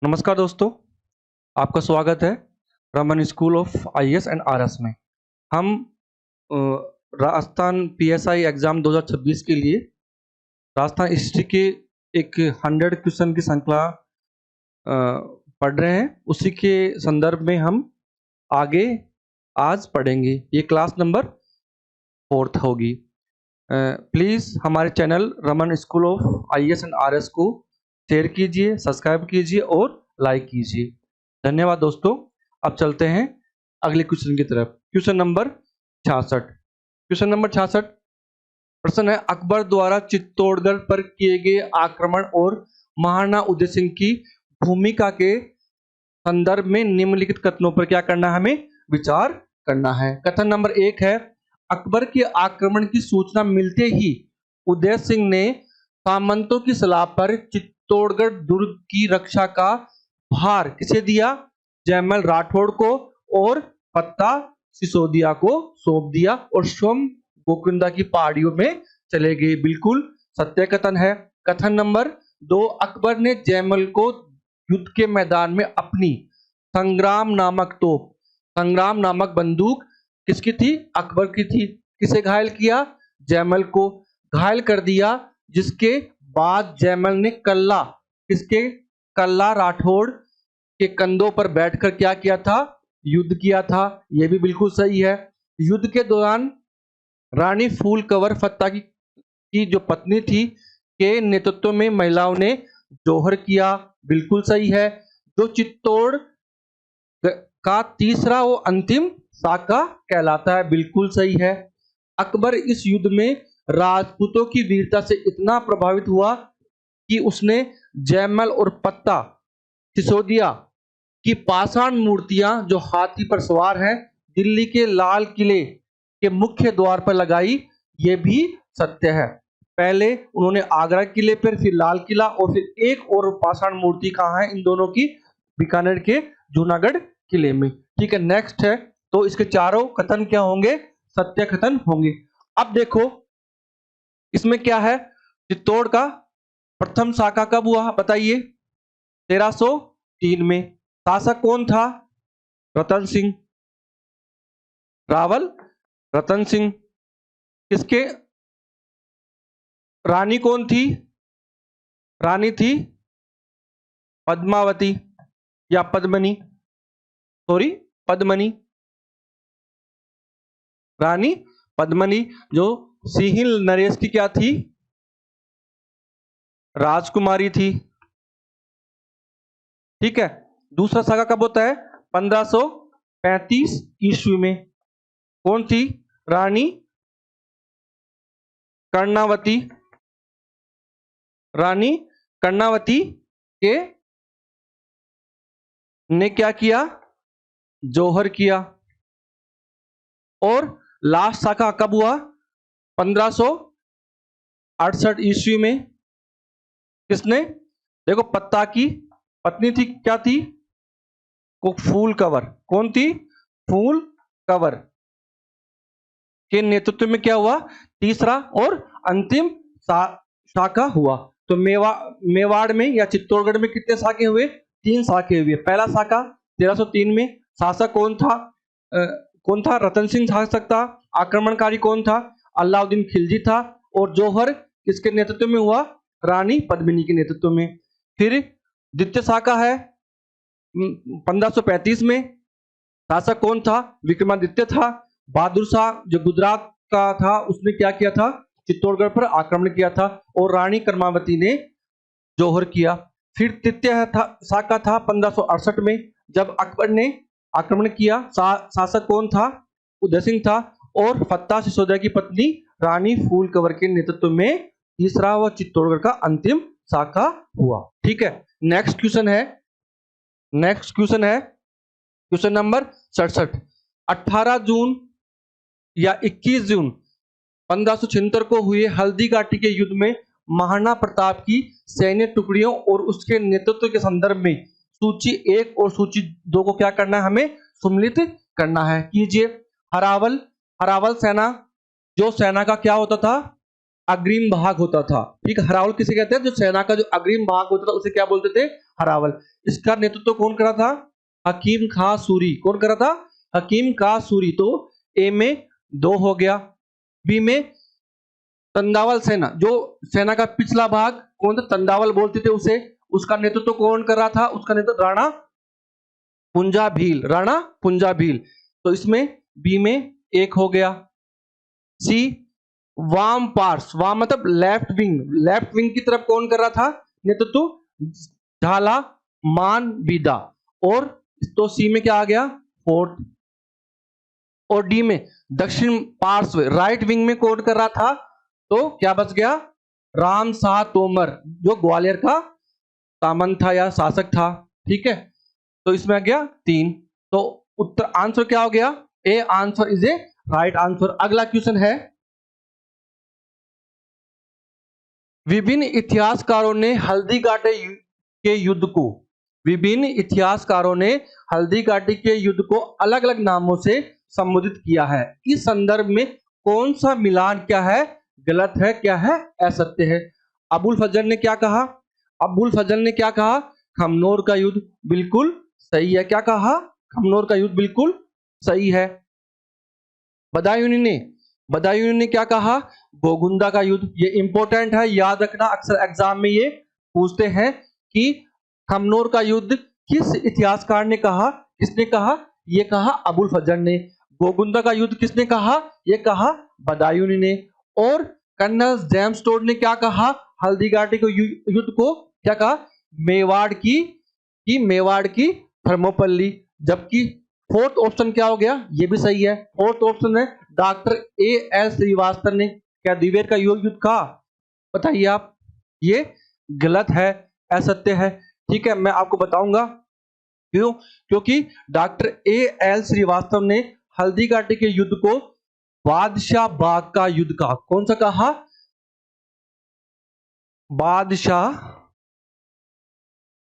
नमस्कार दोस्तों, आपका स्वागत है Raman school of IAS and RS में। हम अ, राजस्थान पीएसआई एग्जाम 2026 के लिए राजस्थान हिस्ट्री के एक 100 क्वेश्चन की श्रृंखला पढ़ रहे हैं। उसी के संदर्भ में हम आगे आज पढ़ेंगे। ये क्लास नंबर 4 होगी। प्लीज़ हमारे channel Raman school of IAS and RS को शेयर कीजिए, सब्सक्राइब कीजिए और लाइक कीजिए। धन्यवाद दोस्तों। अब चलते हैं अगले क्वेश्चन की तरफ। Question number 66। क्वेश्चन नंबर 66 प्रश्न है, अकबर द्वारा चित्तौड़गढ़ पर किए गए आक्रमण और महाराणा उदय सिंह की भूमिका के संदर्भ में निम्नलिखित कथनों पर क्या करना है, हमें विचार करना है। कथन नंबर 1 है, अकबर के आक्रमण की सूचना मिलते ही उदय सिंह ने सामंतों की सलाह पर चित्तौड़गढ़ दुर्ग की रक्षा का भार किसे दिया? जयमल राठौड़ को और पत्ता सिसोदिया को सौंप दिया और स्वयं गोकुंदा की पहाड़ियों में चले गए। बिल्कुल सत्य कथन है। कथन नंबर 2, अकबर ने जयमल को युद्ध के मैदान में अपनी संग्राम नामक तोप, संग्राम नामक बंदूक किसकी थी? अकबर की थी। किसे घायल किया? जयमल को घायल कर दिया, जिसके बाद जयमल ने कल्ला, किसके? कल्ला राठौड़ के कंधों पर बैठकर क्या किया था? युद्ध किया था। यह भी बिल्कुल सही है। युद्ध के दौरान रानी फूल कंवर फत्ता की जो पत्नी थी के नेतृत्व में महिलाओं ने जौहर किया। बिल्कुल सही है। जो चित्तौड़ का तीसरा वो अंतिम साका कहलाता है। बिल्कुल सही है। अकबर इस युद्ध में राजपूतों की वीरता से इतना प्रभावित हुआ कि उसने जयमल और पत्ता सिसोदिया की पाषाण मूर्तियां जो हाथी पर सवार हैं दिल्ली के लाल किले के मुख्य द्वार पर लगाई। ये भी सत्य है। पहले उन्होंने आगरा किले पर, फिर लाल किला और फिर एक और पाषाण मूर्ति कहाँ है? इन दोनों की बीकानेर के जूनागढ़ किले में। ठीक है, नेक्स्ट है। तो इसके चारों कथन क्या होंगे? सत्य कथन होंगे। अब देखो इसमें क्या है, चित्तौड़ का प्रथम शाखा कब हुआ बताइए? 1303 में। शासक कौन था? रतन सिंह, रावल रतन सिंह। इसके रानी कौन थी? रानी थी पद्मावती या पद्मनी, सॉरी पद्मनी, रानी पद्मनी, जो सिहिल नरेश की क्या थी? राजकुमारी थी। ठीक है। दूसरा साका कब होता है? 1535 ईस्वी में। कौन थी? रानी कर्णावती। रानी कर्णावती के ने क्या किया? जौहर किया। और लास्ट शाखा कब हुआ? 1568 ईस्वी में। किसने? देखो पत्ता की पत्नी थी, क्या थी? फूल कंवर। कौन थी? फूल कंवर के नेतृत्व में क्या हुआ? तीसरा और अंतिम शाखा हुआ। तो मेवाड़ में या चित्तौड़गढ़ में कितने शाखे हुए? 3 शाखे हुए। पहला शाखा 1303 में। शासक कौन था? कौन था? रतन सिंह शासक था। आक्रमणकारी कौन था? अलाउद्दीन खिलजी था। और जौहर किसके नेतृत्व में हुआ? रानी पद्मिनी के नेतृत्व में। फिर द्वितीय शाखा है 1535 में। शासक कौन था? विक्रमादित्य था। बहादुर शाह जो गुजरात का था उसने क्या किया था? चित्तौड़गढ़ पर आक्रमण किया था और रानी कर्मावती ने जौहर किया। फिर तृतीय शाखा था 1568 में, जब अकबर ने आक्रमण किया। शासक कौन था? उदय सिंह था। और फत्ता सिसोदिया की पत्नी रानी फूल कंवर के नेतृत्व में तीसरा व चित्तौड़गढ़ का अंतिम शाखा हुआ। ठीक है। नेक्स्ट क्वेश्चन है क्वेश्चन नंबर 67। 18 जून या 21 जून 1576 को हुए हल्दी घाटी के युद्ध में महाराणा प्रताप की सैन्य टुकड़ियों और उसके नेतृत्व के संदर्भ में सूची 1 और सूची 2 को क्या करना है? हमें सम्मिलित करना है। कीजिए। हरावल सेना, जो सेना का क्या होता था? अग्रिम भाग होता था। ठीक है, हरावल किसे कहते हैं? जो सेना का जो अग्रिम भाग होता था उसे क्या बोलते थे? हरावल। इसका नेतृत्व कौन करा था? हकीम खां सूरी। कौन करा था? हकीम खां सूरी। तो ए में 2 हो गया। बी में तंदावल सेना, जो सेना का पिछला भाग कौन था? तंदावल बोलते थे उसे। उसका नेतृत्व कौन कर रहा था? उसका नेतृत्व राणा पुंजा भील। राणा पुंजा भील। तो इसमें बी में 1 हो गया। सी वाम पार्स, वाम मतलब लेफ्ट विंग, लेफ्ट विंग की तरफ कौन कर रहा था नेतृत्व? झाला मान बीदा। और तो सी में क्या आ गया? 4th। और डी में दक्षिण पार्श्व, राइट विंग में कौन कर रहा था? तो क्या बच गया? राम शाह तोमर, जो ग्वालियर का सामंत था या शासक था। ठीक है, तो इसमें आ गया 3। तो उत्तर आंसर क्या हो गया? A answer is a right answer. अगला क्वेश्चन है, विभिन्न इतिहासकारों ने हल्दीघाटी के युद्ध को, विभिन्न इतिहासकारों ने हल्दीघाटी के युद्ध को अलग अलग नामों से संबोधित किया है। इस संदर्भ में कौन सा मिलान क्या है? गलत है, क्या है? असत्य है। अबुल फजल ने क्या कहा? अबुल फजल ने क्या कहा? खमनोर का युद्ध बिल्कुल सही है। क्या कहा? खमनोर का युद्ध बिल्कुल सही है। बदायूनी ने क्या कहा? गोगुंदा का युद्ध। ये इंपॉर्टेंट है, याद रखना, अक्सर एग्जाम में ये पूछते हैं कि खमनोर का युद्ध किस इतिहासकार ने कहा? किसने कहा? ये कहा अबुल फजल ने। गोगुंदा का युद्ध किसने कहा? ये कहा बदायूनी ने। और कर्नल जेम्स टोड ने क्या कहा? हल्दीघाटी को युद्ध को क्या कहा? मेवाड़ की थर्मोपल्ली। जबकि 4th ऑप्शन क्या हो गया? ये भी सही है। 4th ऑप्शन है डॉक्टर A.L. श्रीवास्तव ने क्या द्विवेद का युद्ध कहा? बताइए आप। ये गलत है, असत्य है। ठीक है, मैं आपको बताऊंगा क्यों। क्योंकि डॉक्टर A.L. श्रीवास्तव ने हल्दीघाटी के युद्ध को बादशाह बाग का युद्ध कहा। कौन सा कहा? बादशाह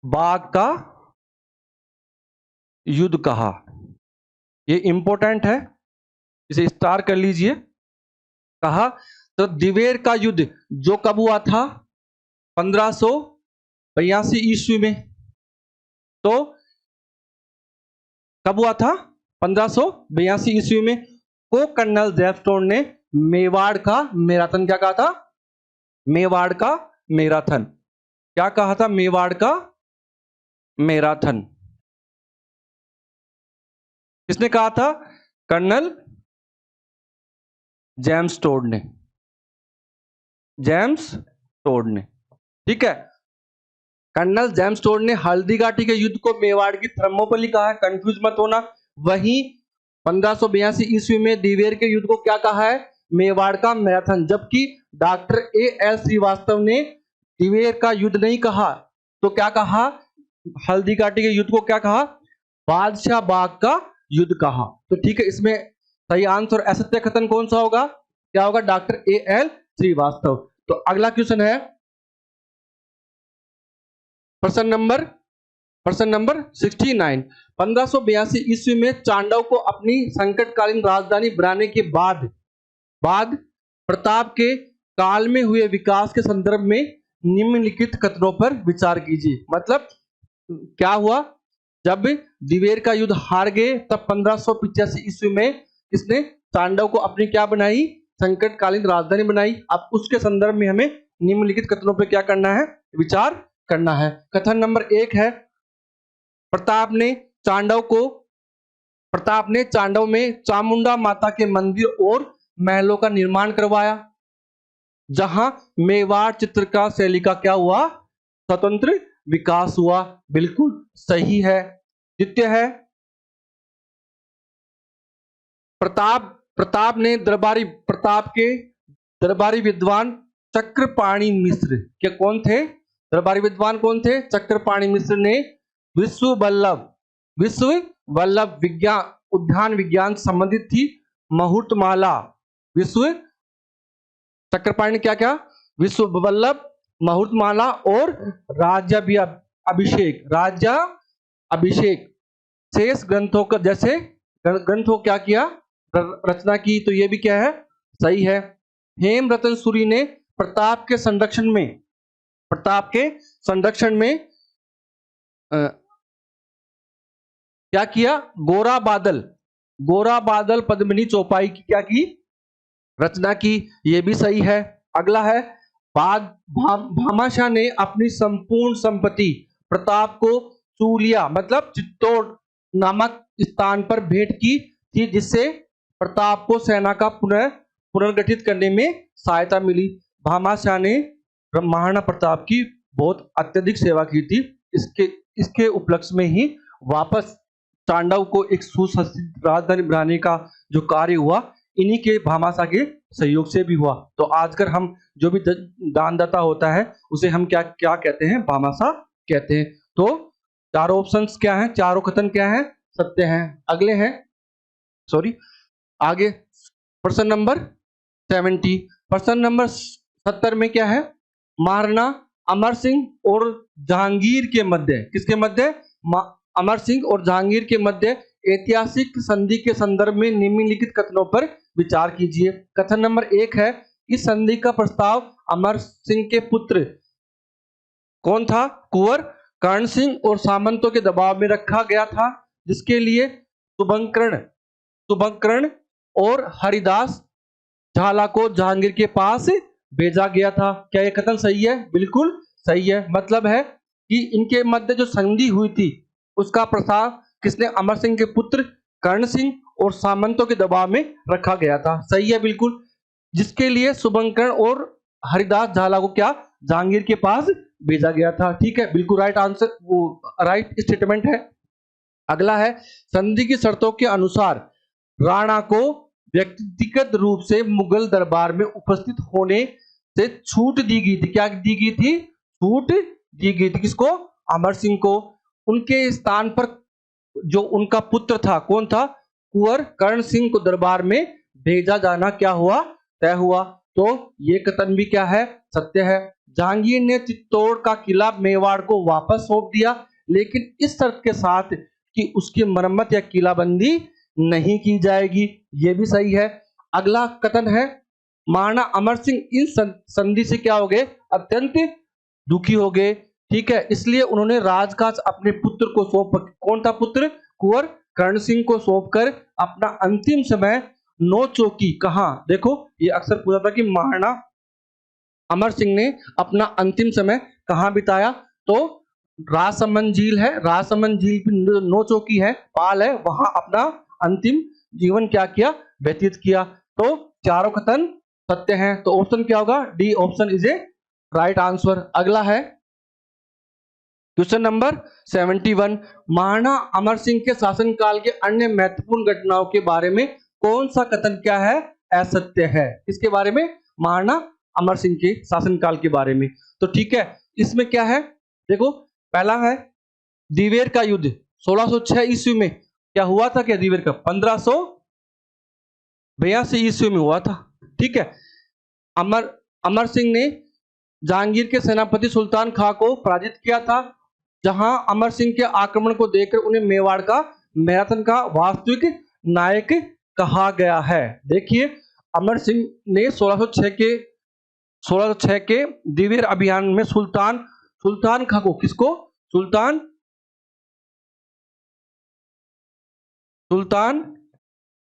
बाग का युद्ध कहा। ये इंपॉर्टेंट है, इसे स्टार कर लीजिए। कहा तो दिवेर का युद्ध जो कब हुआ था? 1582 ईस्वी में। तो कब हुआ था? 1582 ईस्वी में। को कर्नल जेम्स ने मेवाड़ का मैराथन क्या कहा था? मेवाड़ का मैराथन। क्या कहा था? मेवाड़ का मैराथन। किसने कहा था? कर्नल जेम्स टोड ने। जेम्स टोड ने। ठीक है, कर्नल जेम्स टोड ने हल्दीघाटी के युद्ध को मेवाड़ की थर्मोपल्ली कहा है, कंफ्यूज मत होना। वहीं 1582 ईस्वी में दिवेर के युद्ध को क्या कहा है? मेवाड़ का मैराथन। जबकि डॉक्टर A.L. श्रीवास्तव ने दिवेर का युद्ध नहीं कहा, तो क्या कहा? हल्दीघाटी के युद्ध को क्या कहा? बादशाह बाग का युद्ध कहा। तो ठीक है, इसमें सही आंसर असत्य कथन कौन सा होगा? क्या होगा? Doctor A.L. श्रीवास्तव। तो अगला क्वेश्चन है प्रश्न नंबर 69। 1582 ईस्वी में चांडव को अपनी संकटकालीन राजधानी बनाने के बाद प्रताप के काल में हुए विकास के संदर्भ में निम्नलिखित कथनों पर विचार कीजिए। मतलब क्या हुआ? जब दिवेर का युद्ध हार गए तब 1585 ईस्वी में किसने चांडव को अपनी क्या बनाई? संकटकालीन राजधानी बनाई। अब उसके संदर्भ में हमें निम्नलिखित कथनों पर क्या करना है? विचार करना है। कथन नंबर 1 है, प्रताप ने चांडव में चामुंडा माता के मंदिर और महलों का निर्माण करवाया, जहां मेवाड़ चित्रकार शैली का क्या हुआ? स्वतंत्र विकास हुआ। बिल्कुल सही है। द्वितीय है, प्रताप के दरबारी विद्वान चक्रपाणि मिश्र के कौन थे? दरबारी विद्वान कौन थे? चक्रपाणि मिश्र ने विश्व वल्लभ विज्ञान उद्यान विज्ञान संबंधित थी मुहूर्तमाला। चक्रपाणि क्या क्या? विश्व वल्लभ, मुहूर्तमाला और राज्याभिषेक शेष ग्रंथों का जैसे ग्रंथों क्या किया? रचना की। तो ये भी क्या है? सही है। हेमरतन सूरी ने प्रताप के संरक्षण में, प्रताप के संरक्षण में क्या किया? गोरा बादल पद्मिनी चौपाई की क्या की? रचना की। ये भी सही है। अगला है भामाशाह ने अपनी संपूर्ण संपत्ति प्रताप को चूलिया मतलब चित्तौड़ नामक स्थान पर भेंट की थी, जिससे प्रताप को सेना का पुनर्गठित करने में सहायता मिली। भामाशाह ने महाराणा प्रताप की बहुत अत्यधिक सेवा की थी। इसके उपलक्ष्य में ही वापस तांडव को एक सुशासित राजधानी बनाने का जो कार्य हुआ, इन्हीं के भामाशाह के सहयोग से भी हुआ। तो आजकल हम जो भी दानदाता होता है उसे हम क्या क्या कहते हैं? भामाशाह कहते हैं। तो चारों ऑप्शंस क्या हैं? चारों कथन क्या हैं? सत्य हैं। अगले हैं, सॉरी आगे प्रश्न नंबर 70। प्रश्न नंबर 70 में क्या है? महाराणा अमर सिंह और जहांगीर के मध्य, किसके मध्य? अमर सिंह और जहांगीर के मध्य ऐतिहासिक संधि के संदर्भ में निम्नलिखित कथनों पर विचार कीजिए। कथन नंबर 1 है, इस संधि का प्रस्ताव अमर सिंह के पुत्र कौन था? कुंवर कर्ण सिंह और सामंतों के दबाव में रखा गया था, जिसके लिए शुभंकर्ण और हरिदास झाला को जहांगीर के पास भेजा गया था। क्या यह कथन सही है? बिल्कुल सही है। मतलब है कि इनके मध्य जो संधि हुई थी उसका प्रस्ताव किसने? अमर सिंह के पुत्र कर्ण सिंह और सामंतों के दबाव में रखा गया था। सही है बिल्कुल। जिसके लिए शुभंकर्ण और हरिदास झाला को क्या? जहांगीर के पास भेजा गया था। ठीक है, बिल्कुल राइट आंसर, वो राइट स्टेटमेंट है। अगला है, संधि की शर्तों के अनुसार राणा को व्यक्तिगत रूप से मुगल दरबार में उपस्थित होने से छूट दी गई थी। क्या दी गई थी? छूट दी गई थी। किसको? अमर सिंह को। उनके स्थान पर जो उनका पुत्र था, कौन था? कुंवर कर्ण सिंह को दरबार में भेजा जाना क्या हुआ? तय हुआ। तो ये कथन भी क्या है? सत्य है। जहांगीर ने चित्तौड़ का किला मेवाड़ को वापस सौंप दिया, लेकिन इस शर्त के साथ कि उसकी मरम्मत या किलाबंदी नहीं की जाएगी। ये भी सही है। अगला कथन है, महाराणा अमर सिंह इन संधि से क्या हो गए? अत्यंत दुखी हो गए। ठीक है, इसलिए उन्होंने राजकाज अपने पुत्र को सौंप, कौन था पुत्र? कुंवर कर्ण सिंह को सौंपकर अपना अंतिम समय नौचौकी, कहां? देखो ये अक्सर पूछा था कि महाराणा अमर सिंह ने अपना अंतिम समय कहां बिताया? तो राजसमंद झील है, राजसमंद झील की नौचौकी है, पाल है, वहां अपना अंतिम जीवन क्या किया? व्यतीत किया। तो चारों कथन सत्य हैं। तो ऑप्शन क्या होगा? D option is a right answer. अगला है क्वेश्चन नंबर 71। महाराणा अमर सिंह के शासनकाल के अन्य महत्वपूर्ण घटनाओं के बारे में कौन सा कथन क्या है? असत्य है। किसके बारे में? महाराणा अमर सिंह के शासनकाल के बारे में। तो ठीक है, इसमें क्या है? देखो, पहला है दिवेर का युद्ध 1606 ईस्वी में क्या हुआ था? क्या दिवेर का 1582 ईस्वी में हुआ था। ठीक है, अमर सिंह ने जहांगीर के सेनापति सुल्तान खां को पराजित किया था, जहां अमर सिंह के आक्रमण को देखकर उन्हें मेवाड़ का मैराथन का वास्तविक नायक कहा गया है। देखिए, अमर सिंह ने 1606 के दिवेर अभियान में सुल्तान खां को, किसको? सुल्तान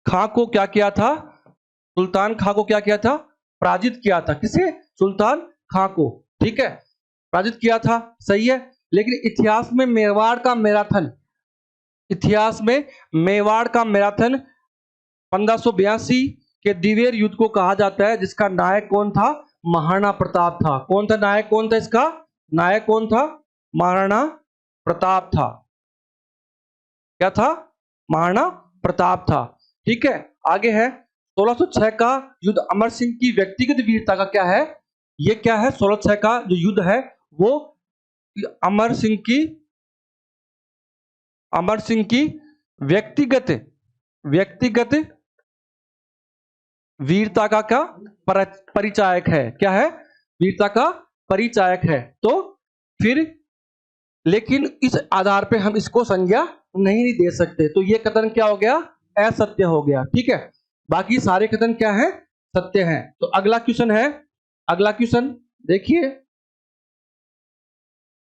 खां को क्या किया था? सुल्तान खां को क्या किया था? पराजित किया था। किसे? सुल्तान खां को। ठीक है, पराजित किया था, सही है। लेकिन इतिहास में मेवाड़ का मैराथन 1582 के दिवेर युद्ध को कहा जाता है, जिसका नायक कौन था? महाराणा प्रताप था। कौन था नायक? कौन था इसका नायक? कौन था? महाराणा प्रताप था। क्या था? महाराणा प्रताप था। ठीक है, आगे है 1606 का युद्ध अमर सिंह की व्यक्तिगत वीरता का क्या है? ये क्या है? 1606 का जो युद्ध है वो अमर सिंह की व्यक्तिगत वीरता का क्या परिचायक है? क्या है? वीरता का परिचायक है। तो फिर लेकिन इस आधार पे हम इसको संज्ञा नहीं दे सकते, तो ये कथन क्या हो गया? असत्य हो गया। ठीक है, बाकी सारे कथन क्या है? सत्य हैं। तो अगला क्वेश्चन है अगला क्वेश्चन देखिए,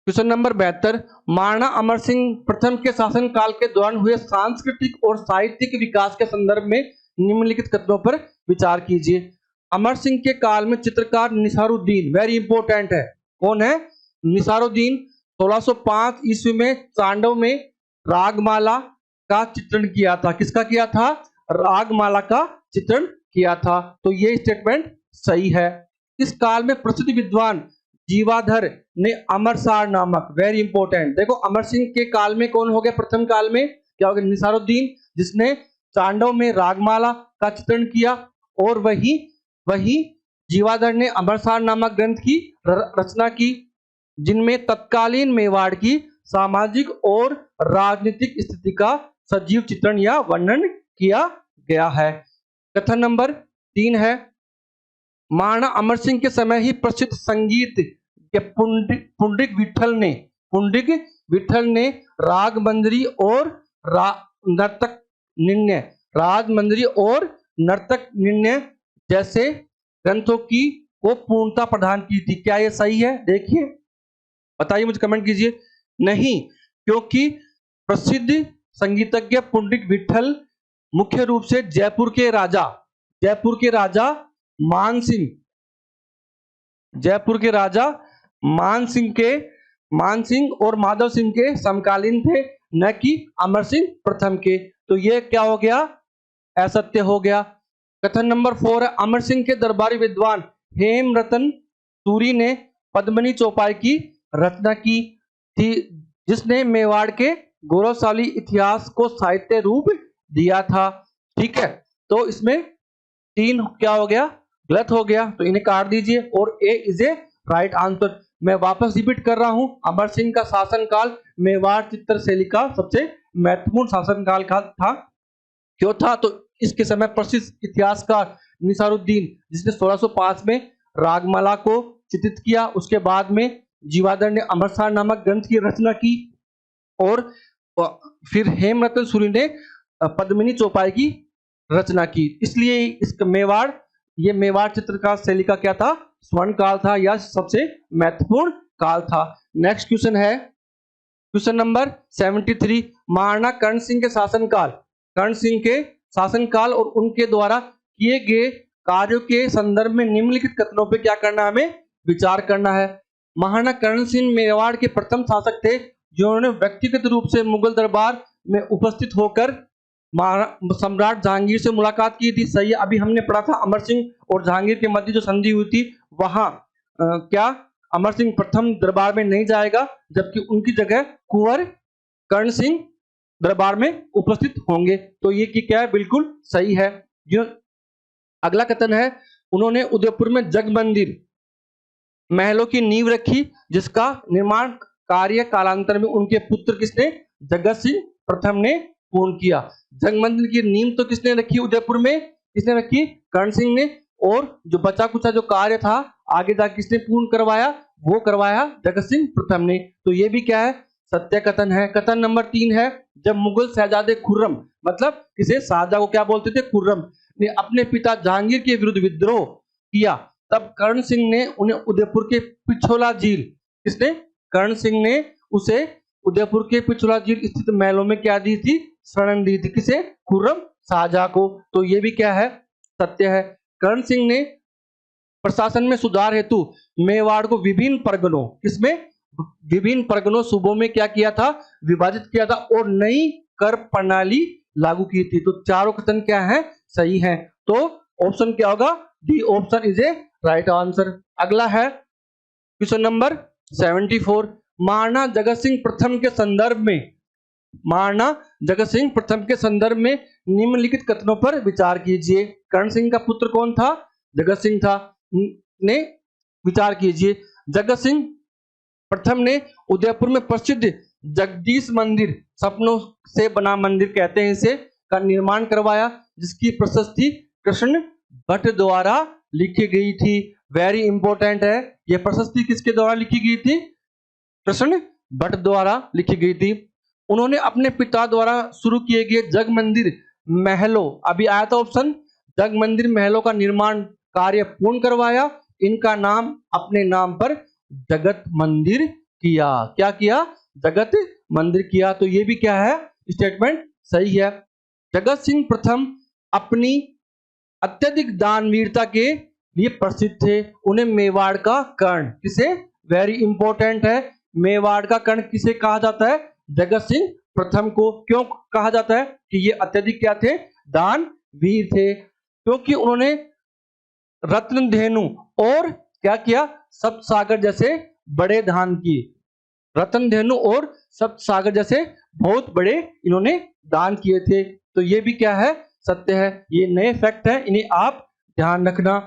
क्वेश्चन नंबर 72। महाराणा अमर सिंह प्रथम के शासनकाल के दौरान हुए सांस्कृतिक और साहित्यिक विकास के संदर्भ में निम्नलिखित कथनों पर विचार कीजिए। अमर सिंह के काल में चित्रकार निसारुद्दीन, वेरी इंपॉर्टेंट है, कौन है? निसारुद्दीन 1605 ईस्वी में चांडव में रागमाला का चित्रण किया था। किसका किया था? रागमाला का चित्रण किया था। तो ये स्टेटमेंट सही है। इस काल में प्रसिद्ध विद्वान जीवाधर ने अमरसार नामक, वेरी इंपॉर्टेंट, देखो अमर सिंह के काल में कौन हो गया? प्रथम काल में क्या हो गया? निसारुद्दीन, जिसने चांडव में रागमाला का चित्रण किया। और वही जीवाधर ने अमरसार नामक ग्रंथ की रचना की, जिनमें तत्कालीन मेवाड़ की सामाजिक और राजनीतिक स्थिति का सजीव चित्रण या वर्णन किया गया है। कथन नंबर 3 है, महाराणा अमर सिंह के समय ही प्रसिद्ध संगीत के पुंडरिक विठल ने रागमंजरी और नर्तक निर्णय जैसे ग्रंथों को पूर्णता प्रदान की थी। क्या ये सही है? देखिए, बताइए, मुझे कमेंट कीजिए। नहीं, क्योंकि प्रसिद्ध संगीतज्ञ पुंडरिक विठल मुख्य रूप से जयपुर के राजा मान सिंह और माधव सिंह के समकालीन थे, न कि अमर सिंह प्रथम के। तो ये क्या हो गया? असत्य हो गया। कथन नंबर 4 है, अमर सिंह के दरबारी विद्वान हेमरतन सूरी ने पद्मिनी चौपाई की रचना की थी, जिसने मेवाड़ के गौरवशाली इतिहास को साहित्य रूप दिया था। ठीक है, तो इसमें 3 क्या हो गया? गलत हो गया, तो इन्हें काट दीजिए और ए इज ए राइट आंसर। मैं वापस रिपीट कर रहा हूं, अमर सिंह का शासनकाल मेवाड़ चित्रशैली का सबसे महत्वपूर्ण शासनकाल का था। क्यों था? तो इसके समय प्रसिद्ध इतिहासकार निसारुद्दीन, जिसने 1605 में रागमाला को चित्रित किया, उसके बाद में जीवाधर ने अमरसार नामक ग्रंथ की रचना की, और फिर हेमरतन सूरी ने पद्मिनी चौपाई की रचना की। इसलिए इसका मेवाड़ चित्रकार शैली का क्या था? स्वर्ण काल था, या सबसे महत्वपूर्ण काल था। नेक्स्ट क्वेश्चन है क्वेश्चन नंबर 73। महाराणा कर्ण सिंह के शासनकाल और उनके द्वारा किए गए कार्यों के संदर्भ में निम्नलिखित कथनों पर क्या करना है? हमें विचार करना है। महाराणा कर्ण सिंह मेवाड़ के प्रथम शासक थे, जिन्होंने व्यक्तिगत रूप से मुगल दरबार में उपस्थित होकर सम्राट जहांगीर से मुलाकात की थी। सही है, अभी हमने पढ़ा था अमर सिंह और जहांगीर के मध्य जो संधि हुई थी, वहां क्या अमर सिंह प्रथम दरबार में नहीं जाएगा, जबकि उनकी जगह कुंवर कर्ण सिंह दरबार में उपस्थित होंगे। तो ये कि क्या है? बिल्कुल सही है। जो अगला कथन है, उन्होंने उदयपुर में जगमंदिर महलों की नींव रखी, जिसका निर्माण कार्य कालांतर में उनके पुत्र किसने? जगत सिंह प्रथम ने पूर्ण किया। जगमंदिर की नींव तो किसने रखी? उदयपुर में किसने रखी? कर्ण सिंह ने। और जो बचा कुचा जो कार्य था आगे जाकर किसने पूर्ण करवाया? वो करवाया जगत सिंह प्रथम ने। तो ये भी क्या है? सत्य कथन है। कथन नंबर 3 है, जब मुगल शहजादे खुर्रम, मतलब किसे? शाहजहां को क्या बोलते थे? खुर्रम, ने अपने पिता जहांगीर के विरुद्ध विद्रोह किया, तब कर्ण सिंह ने उन्हें उदयपुर के पिछोला झील, किसने? कर्ण सिंह ने उसे उदयपुर के पिछोला झील स्थित महलों में क्या दी थी? शरण दी थी। किसे? खुर्रम शाहजहां को। तो ये भी क्या है? सत्य है। कर्ण सिंह ने प्रशासन में सुधार हेतु मेवाड़ को विभिन्न परगनों, किसमें? विभिन्न परगनों सूबों में क्या किया था? विभाजित किया था, और नई कर प्रणाली लागू की थी। तो चारों कथन क्या है? सही है। तो ऑप्शन क्या होगा? D option is a right answer. अगला है क्वेश्चन नंबर 74। महाराणा जगत सिंह प्रथम के संदर्भ में निम्नलिखित कथनों पर विचार कीजिए। कर्ण सिंह का पुत्र कौन था? जगत सिंह था। ने विचार कीजिए। जगत सिंह प्रथम ने उदयपुर में प्रसिद्ध जगदीश मंदिर, सपनों से बना मंदिर कहते हैं इसे, का निर्माण करवाया, जिसकी प्रशस्ति कृष्ण भट्ट द्वारा लिखी गई थी। वेरी इंपॉर्टेंट है, यह प्रशस्ति किसके द्वारा लिखी गई थी? कृष्ण भट्ट द्वारा लिखी गई थी। उन्होंने अपने पिता द्वारा शुरू किए गए जग मंदिर महलों, अभी आया था ऑप्शन, जग मंदिर महलों का निर्माण कार्य पूर्ण करवाया, इनका नाम अपने नाम पर जगत मंदिर किया। क्या किया? जगत मंदिर किया। तो ये भी क्या है? स्टेटमेंट सही है। जगत सिंह प्रथम अपनी अत्यधिक दानवीरता के लिए प्रसिद्ध थे। उन्हें मेवाड़ का कर्ण, किसे? वेरी इंपॉर्टेंट है, मेवाड़ का कर्ण किसे कहा जाता है? जगत सिंह प्रथम को। क्यों कहा जाता है कि ये अत्यधिक क्या थे? दानवीर थे। क्योंकि उन्होंने रत्नधेनु और क्या किया? सप्तसागर जैसे बड़े दान किए। रत्नधेनु और सप्तसागर जैसे बहुत बड़े इन्होंने दान किए थे। तो ये भी क्या है? सत्य है। ये नए फैक्ट है, इन्हें आप ध्यान रखना।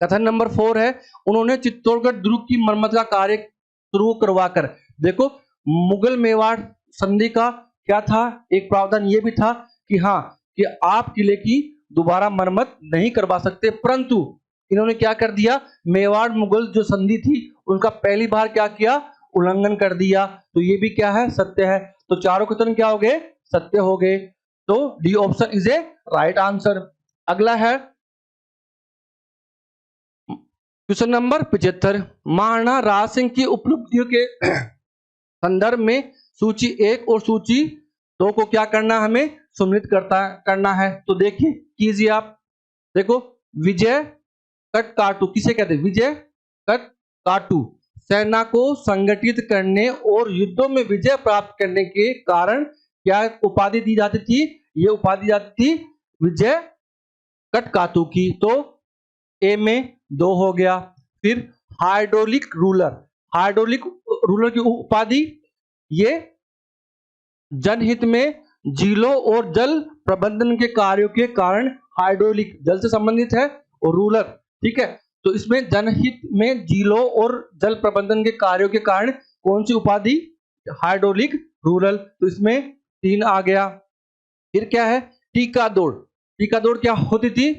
कथन नंबर 4 है, उन्होंने चित्तौड़गढ़ दुर्ग की मरम्मत का कार्य शुरू करवाकर। देखो, मुगल मेवाड़ संधि का क्या था? एक प्रावधान ये भी था कि हाँ, कि आप किले की दोबारा मरम्मत नहीं करवा सकते, परंतु इन्होंने क्या कर दिया? मेवाड़ मुगल जो संधि थी उनका पहली बार क्या किया? उल्लंघन कर दिया। तो ये भी क्या है? सत्य है। तो चारों कथन क्या हो गए? सत्य हो गए। तो D option is a right answer. अगला है क्वेश्चन नंबर 75। महाराणा राज सिंह की उपलब्धियों के संदर्भ में सूची 1 और सूची 2 को क्या करना? हमें सम्मिलित करना है। तो देखिए, कीजिए आप। देखो, विजय कट काटू किसे कहते हैं? विजय कट काटू सेना को संगठित करने और युद्धों में विजय प्राप्त करने के कारण क्या उपाधि दी जाती थी? ये उपाधि जाती थी विजय कटकातू की। तो ए में 2 हो गया। फिर हाइड्रोलिक रूलर, हाइड्रोलिक रूलर की उपाधि ये जनहित में झीलों और जल प्रबंधन के कार्यों के कारण, हाइड्रोलिक जल से संबंधित है और रूलर, ठीक है, तो इसमें जनहित में झीलों और जल प्रबंधन के कार्यों के कारण कौन सी उपाधि? Hydraulic rural. तो इसमें 3 आ गया। फिर क्या है? टीका दौड़। टीका दौड़ क्या होती थी?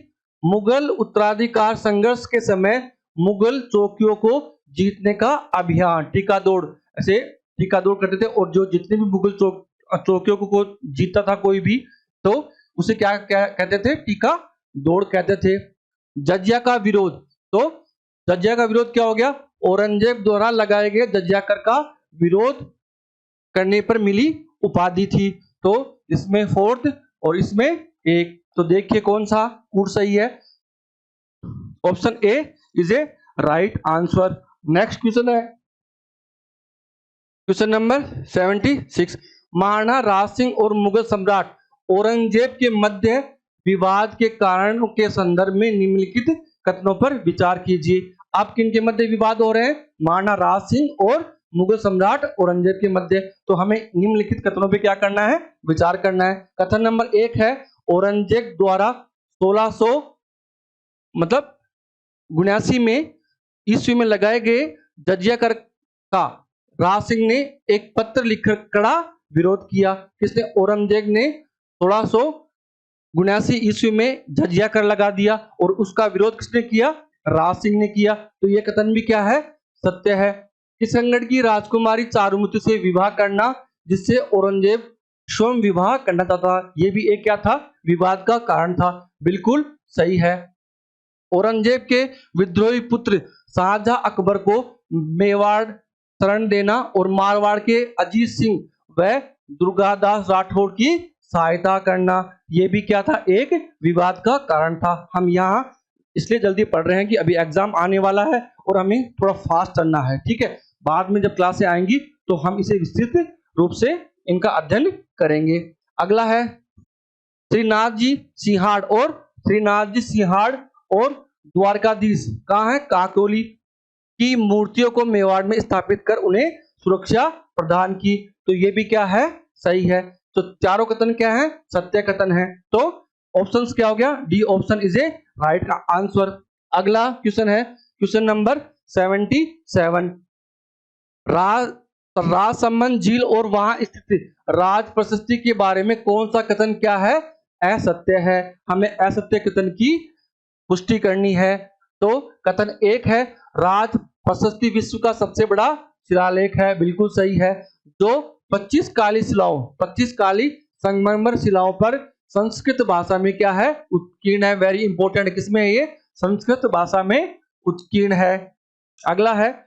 मुगल उत्तराधिकार संघर्ष के समय मुगल चौकियों को जीतने का अभियान। टीका दौड़, ऐसे टीका दौड़ करते थे और जो जितने भी मुगल चौकियों को जीता था कोई भी, तो उसे क्या कहते थे? टीका दौड़ कहते थे। जजिया का विरोध। तो जजिया का विरोध क्या हो गया? औरंगजेब द्वारा लगाए गए जजिया कर का विरोध करने पर मिली उपाधि थी। तो इसमें 4th और इसमें 1। तो देखिए कौन सा कूट सही है? Option A is a right answer. Next question है क्वेश्चन नंबर 76। महाराणा राज सिंह और मुगल सम्राट औरंगजेब के मध्य विवाद के कारणों के संदर्भ में निम्नलिखित कथनों पर विचार कीजिए। आप किन के मध्य विवाद हो रहे हैं? महाराणा राज सिंह और मुगल सम्राट औरंगजेब के मध्य। तो हमें निम्नलिखित कथनों पे क्या करना है? विचार करना है। कथन नंबर 1 है, औरंगजेब द्वारा 1600 मतलब 79 में ईस्वी में लगाए गए जजिया कर का राज सिंह ने एक पत्र लिखकर कड़ा विरोध किया। किसने? औरंगजेब ने 1679 ईस्वी में जजिया कर लगा दिया और उसका विरोध किसने किया? राज सिंह ने किया। तो यह कथन भी क्या है? सत्य है। किशनगढ़ की राजकुमारी चारुमती से विवाह करना, जिससे औरंगजेब स्वयं विवाह करना चाहता था, यह भी एक क्या था? विवाद का कारण था। बिल्कुल सही है। औरंगजेब के विद्रोही पुत्र शाहजहां अकबर को मेवाड़ शरण देना और मारवाड़ के अजीत सिंह व दुर्गादास राठौड़ की सहायता करना, यह भी क्या था? एक विवाद का कारण था। हम यहाँ इसलिए जल्दी पढ़ रहे हैं कि अभी एग्जाम आने वाला है और हमें थोड़ा फास्ट चलना है, ठीक है। बाद में जब क्लासें आएंगी तो हम इसे विस्तृत रूप से इनका अध्ययन करेंगे। अगला है श्रीनाथ जी सिंहाड़ और द्वारकाधीश कहाँ है? काकोली की मूर्तियों को मेवाड़ में स्थापित कर उन्हें सुरक्षा प्रदान की। तो ये भी क्या है? सही है। तो चारों कथन क्या है? सत्य कथन है। तो ऑप्शंस क्या हो गया? D option is a right answer. अगला क्वेश्चन है क्वेश्चन नंबर 77। राजसमंद झील और वहां स्थित राज प्रशस्ति के बारे में कौन सा कथन क्या है? असत्य है। हमें असत्य कथन की पुष्टि करनी है। तो कथन 1 है, राज प्रशस्ति विश्व का सबसे बड़ा शिलालेख है। बिल्कुल सही है। जो 25 काली शिलाओं, 25 काली संगमरमर शिलाओं पर संस्कृत भाषा में क्या है? उत्कीर्ण है। Very important. किसमें है ये? संस्कृत भाषा में उत्कीर्ण है। अगला है,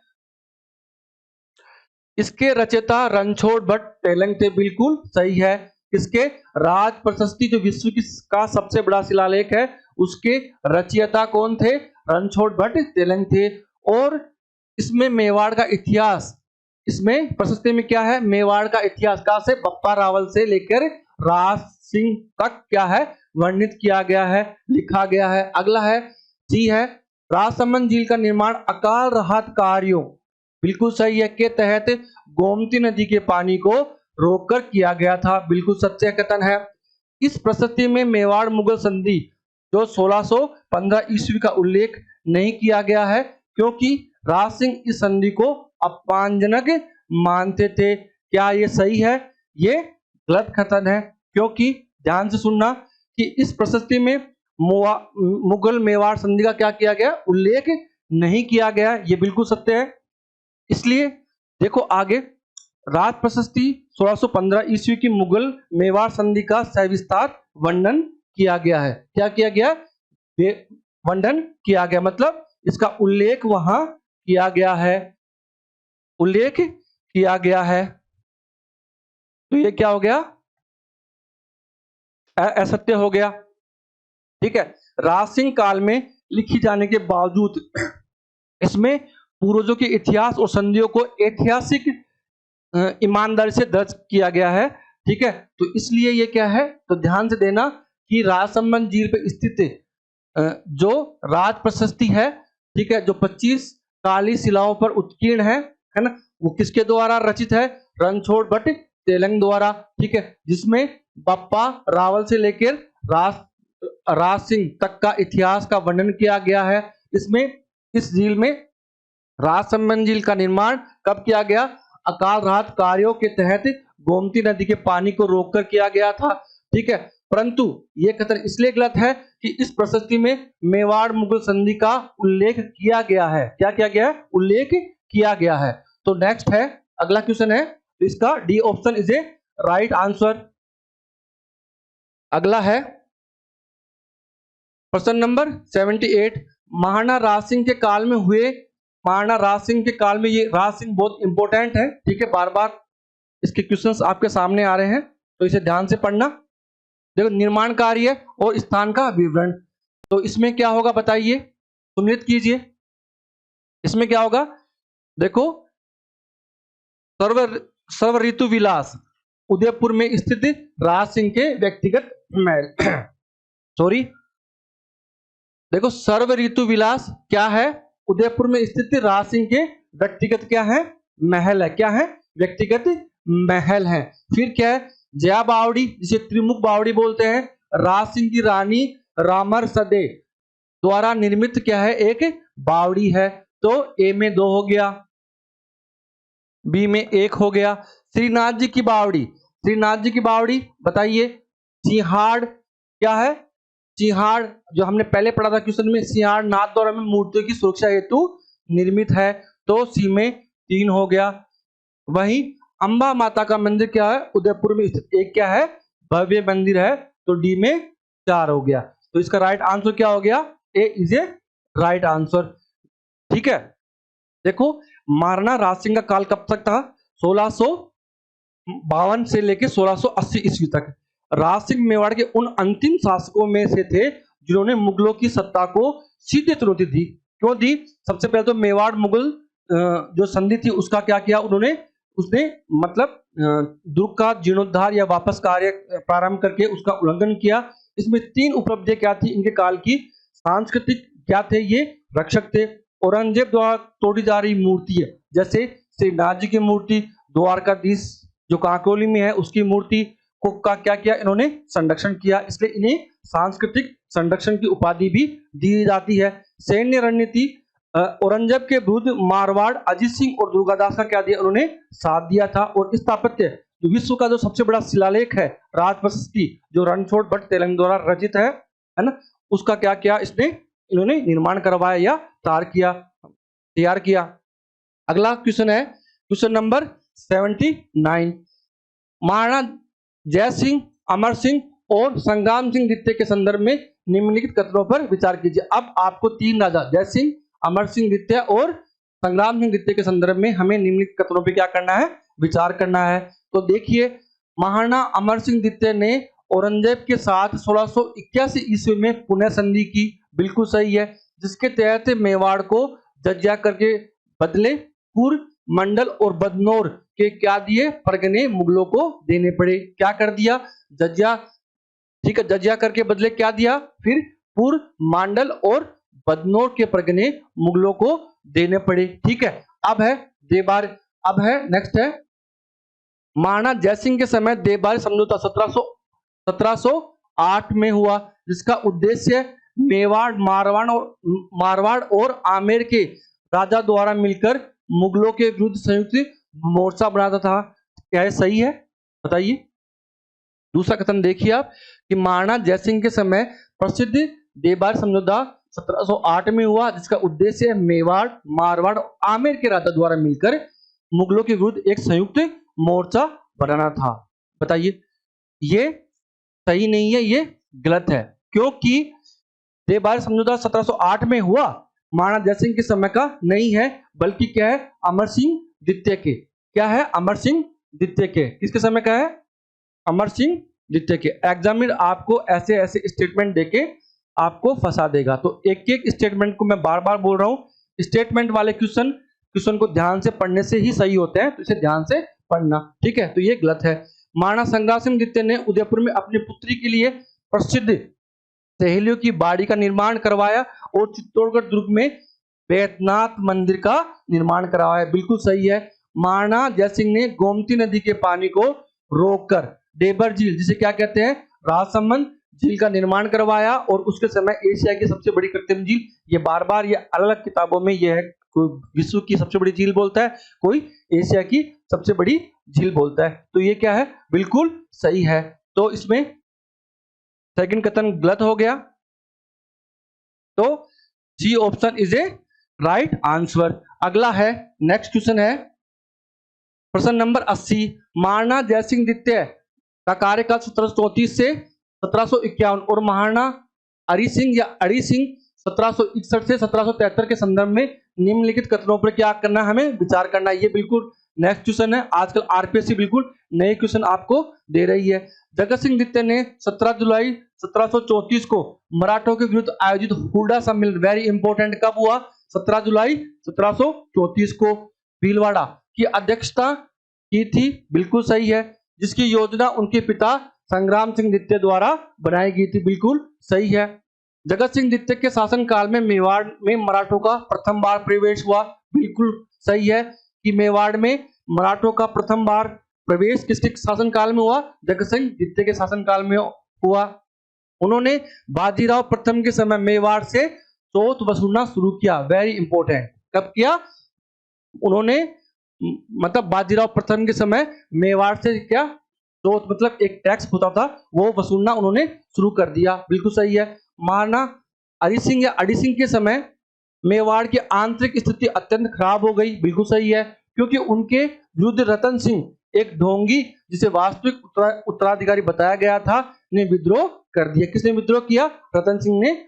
इसके रचयिता रणछोड़ भट्ट तेलंग थे, बिल्कुल सही है। इसके राज प्रशस्ति जो विश्व की का सबसे बड़ा शिलालेख है, उसके रचयिता कौन थे? रणछोड़ भट्ट तेलंग थे। और इसमें मेवाड़ का इतिहास, इसमें प्रशस्ति में क्या है? मेवाड़ का इतिहास कहां से? बप्पा रावल से लेकर राज सिंह तक क्या है? वर्णित किया गया है, लिखा गया है। अगला है, सी है, राजसमंद झील का निर्माण अकाल राहत कार्यों, बिल्कुल सही है, के तहत गोमती नदी के पानी को रोककर किया गया था, बिल्कुल सत्य कथन है। इस प्रशस्ति में मेवाड़ मुगल संधि जो 1615 ईस्वी का उल्लेख नहीं किया गया है, क्योंकि राज सिंह इस संधि को अपमानजनक मानते थे। क्या ये सही है? ये गलत कथन है, क्योंकि ध्यान से सुनना कि इस प्रशस्ति में मुगल मेवाड़ संधि का क्या किया गया? उल्लेख नहीं किया गया, ये बिल्कुल सत्य है। इसलिए देखो आगे, राज प्रशस्ति 1615 ईस्वी की मुगल मेवाड़ संधि का सविस्तार वर्णन किया गया है। क्या किया गया? वर्णन किया गया, मतलब इसका उल्लेख वहां किया गया है, उल्लेख किया गया है। तो ये क्या हो गया? असत्य हो गया। ठीक है। राज सिंह काल में लिखी जाने के बावजूद इसमें पूर्वजों के इतिहास और संधियों को ऐतिहासिक ईमानदारी से दर्ज किया गया है। ठीक है, तो इसलिए ये क्या है? तो ध्यान से देना कि राजसमंद झील पे स्थित जो राज प्रशस्ति है, ठीक है, जो 25 काली शिलाओं पर उत्कीर्ण है ना, वो किसके द्वारा रचित है? रणछोड़ भट्ट तेलंग द्वारा। ठीक है, जिसमें बप्पा रावल से लेकर राज सिंह तक का इतिहास का वर्णन किया गया है। इसमें इस झील में राजसमंद झील का निर्माण कब किया गया? अकाल राहत कार्यों के तहत गोमती नदी के पानी को रोककर किया गया था। ठीक है, परंतु यह कथन इसलिए गलत है कि इस प्रशस्ति में मेवाड़ मुगल संधि का उल्लेख किया गया है। क्या किया गया है? उल्लेख किया गया है। तो नेक्स्ट है, अगला क्वेश्चन है, तो इसका D option is a right answer. अगला है प्रश्न नंबर 78, महाराणा राज सिंह के काल में हुए, महाराणा राज सिंह के काल में, ये राज सिंह बहुत इंपॉर्टेंट है। ठीक है, बार बार इसके क्वेश्चंस आपके सामने आ रहे हैं, तो इसे ध्यान से पढ़ना। देखो, निर्माण कार्य और स्थान का विवरण, तो इसमें क्या होगा बताइए, सुनिश्चित कीजिए। इसमें क्या होगा? देखो, सर्व ऋतु विलास उदयपुर में स्थित राज सिंह के व्यक्तिगत महल सॉरी, देखो, सर्व ऋतु विलास क्या है? उदयपुर में स्थित राज सिंह के व्यक्तिगत क्या है? महल है। क्या है? व्यक्तिगत महल है। फिर क्या है? जया बावड़ी, जिसे त्रिमुख बावड़ी बोलते हैं, राज सिंह की रानी रामर सदे द्वारा निर्मित क्या है? एक बावड़ी है। तो ए में 2 हो गया, बी में 1 हो गया। श्रीनाथ जी की बावड़ी, श्रीनाथ जी की बावड़ी बताइए। सिंहाड़ क्या है? सिंहाड़ जो हमने पहले पढ़ा था क्वेश्चन में, सिंहाड़ नाथ द्वारा में मूर्तियों की सुरक्षा हेतु निर्मित है, तो सी में 3 हो गया। वहीं अंबा माता का मंदिर क्या है? उदयपुर में स्थित एक क्या है? भव्य मंदिर है, तो डी में 4 हो गया। तो इसका राइट आंसर क्या हो गया? ए इज ए राइट आंसर। ठीक है, देखो, महाराणा राज सिंह का काल कब तक था? 1652 से लेकर 1680 ईस्वी तक। राज सिंह मेवाड़ के उन अंतिम शासकों में से थे जिन्होंने मुगलों की सत्ता को सीधे चुनौती दी। क्यों दी? सबसे पहले तो मेवाड़ मुगल जो संधि थी उसका क्या किया उन्होंने? उसने मतलब दुर्ग का जीर्णोद्धार या वापस कार्य प्रारंभ करके उसका उल्लंघन किया। इसमें 3 उपलब्धियां क्या थी इनके काल की? सांस्कृतिक क्या थे? ये रक्षक थे। औरंगजेब द्वारा तोड़ी जा रही मूर्ति है, जैसे श्रीनाथ जी की मूर्ति, द्वारकाधीश जो काकोली में है उसकी मूर्ति को का क्या किया इन्होंने? संरक्षण किया। इसलिए इन्हें सांस्कृतिक संरक्षण की उपाधि भी दी जाती है। सैन्य रणनीति, औरंगजेब के विरुद्ध मारवाड़ अजीत सिंह और दुर्गादास का क्या दिया उन्होंने? साथ दिया था। और स्थापत्य, जो विश्व का जो सबसे बड़ा शिलालेख है राज प्रशस्ति, जो रणछोड़ भट्ट तेलंग द्वारा रचित है ना, उसका क्या किया इसने? इन्होंने निर्माण करवाया या तैयार किया। अगला क्वेश्चन है क्वेश्चन नंबर 79, महाराणा जय सिंह, अमर सिंह और संग्राम सिंह द्वितीय के संदर्भ में निम्नलिखित कथनों पर विचार कीजिए। अब आपको 3 राजा जय सिंह, अमर सिंह द्वितीय और संग्राम सिंह द्वितीय के संदर्भ में हमें निम्नलिखित कथनों पे क्या करना है, विचार करना है। तो देखिए, महाराणा अमर सिंह द्वितीय ने औरंगजेब के साथ 1681 ईस्वी में पुनः संधि की, बिल्कुल सही है, जिसके तहत मेवाड़ को जजिया करके बदले पूर्व मंडल और बदनौर के क्या दिए, परगने मुगलों को देने पड़े। क्या कर दिया, जजिया, ठीक है, जजिया करके बदले क्या दिया, फिर पूर्व मंडल और बदनौर के परगने मुगलों को देने पड़े। ठीक है, अब है देबार, अब है नेक्स्ट है महाराणा जयसिंह के समय देबार समझौता 1708 में हुआ, जिसका उद्देश्य मेवाड़, मारवाड़ और आमेर के राजा द्वारा मिलकर मुगलों के विरुद्ध संयुक्त मोर्चा बनाता था। क्या है, सही है, बताइए। दूसरा कथन देखिए आप कि महाराणा जयसिंह के समय प्रसिद्ध देबार समझौता 1708 में हुआ, जिसका उद्देश्य मेवाड़, मारवाड़, आमेर के राजा द्वारा मिलकर मुगलों के विरुद्ध एक संयुक्त मोर्चा बनाना था। बताइए, ये सही नहीं है, ये गलत है, क्योंकि देबार समझौता 1708 में हुआ, महाराणा जयसिंह के समय का नहीं है, बल्कि क्या है, अमर सिंह द्वितीय के। क्या है, अमर सिंह द्वितीय के। किसके समय का है, अमर सिंह द्वितीय के। एग्जामिनर आपको ऐसे ऐसे स्टेटमेंट देके आपको फंसा देगा, तो एक एक स्टेटमेंट को मैं बार बार बोल रहा हूं। स्टेटमेंट वाले क्वेश्चन को ध्यान से पढ़ने से ही सही होते हैं, तो इसे ध्यान से पढ़ना। ठीक है, तो ये गलत है। महाराणा संग्राम सिंह द्वितीय ने उदयपुर में अपनी पुत्री के लिए प्रसिद्ध सहेलियों की बाड़ी का निर्माण करवाया और चित्तौड़गढ़ दुर्ग में बैद्यनाथ मंदिर का निर्माण करवाया, बिल्कुल सही है। महाराणा जयसिंह ने गोमती नदी के पानी को रोककर डेबर झील, जिसे क्या कहते हैं, राजसमंद झील का निर्माण करवाया, और उसके समय एशिया की सबसे बड़ी कृत्रिम झील, ये बार बार ये अलग अलग किताबों में ये है, कोई विश्व की सबसे बड़ी झील बोलता है, कोई एशिया की सबसे बड़ी झील बोलता है, तो ये क्या है, बिल्कुल सही है। तो इसमें सेकंड कथन गलत हो गया, तो C option is a right answer. अगला है, नेक्स्ट क्वेश्चन है प्रश्न नंबर 80। महाराणा जयसिंह द्वितीय का कार्यकाल 1734 से 1751 और महाराणा हरि सिंह या अड़ी सिंह 1761 से 1773 के संदर्भ में निम्नलिखित कथनों पर क्या करना है, हमें विचार करना है। ये बिल्कुल नेक्स्ट क्वेश्चन है, आजकल आरपीएससी बिल्कुल नए क्वेश्चन आपको दे रही है। जगत सिंह द्वितीय ने 17 जुलाई 1734 को मराठों के विरुद्ध आयोजित हुड्डा सम्मेलन, वेरी इंपॉर्टेंट, कब हुआ, 17 जुलाई 1734 को भीलवाड़ा की अध्यक्षता की थी, बिल्कुल सही है, जिसकी योजना उनके पिता संग्राम सिंह द्वितीय द्वारा बनाई गई थी, बिल्कुल सही है। जगत सिंह द्वितीय के शासनकाल में मेवाड़ में मराठों का प्रथम बार प्रवेश हुआ, बिल्कुल सही है कि मेवाड़ में मराठों का प्रथम बार प्रवेश किसके शासनकाल में हुआ, जगत सिंह द्वितीय के शासनकाल में हुआ। उन्होंने बाजीराव प्रथम के समय मेवाड़ से चौथ वसूलना शुरू किया, वेरी इंपॉर्टेंट, कब किया उन्होंने, मतलब बाजीराव प्रथम के समय मेवाड़ से क्या, चौथ मतलब एक टैक्स होता था, वो वसूलना उन्होंने शुरू कर दिया, बिल्कुल सही है। महाराणा हरि सिंह या अड़ी सिंह के समय मेवाड़ की आंतरिक स्थिति अत्यंत खराब हो गई, बिल्कुल सही है, क्योंकि उनके विरुद्ध रतन सिंह एक ढोंगी, जिसे वास्तविक उत्तराधिकारी बताया गया था, ने विद्रोह कर दिया। किसने विद्रोह किया, रतन सिंह ने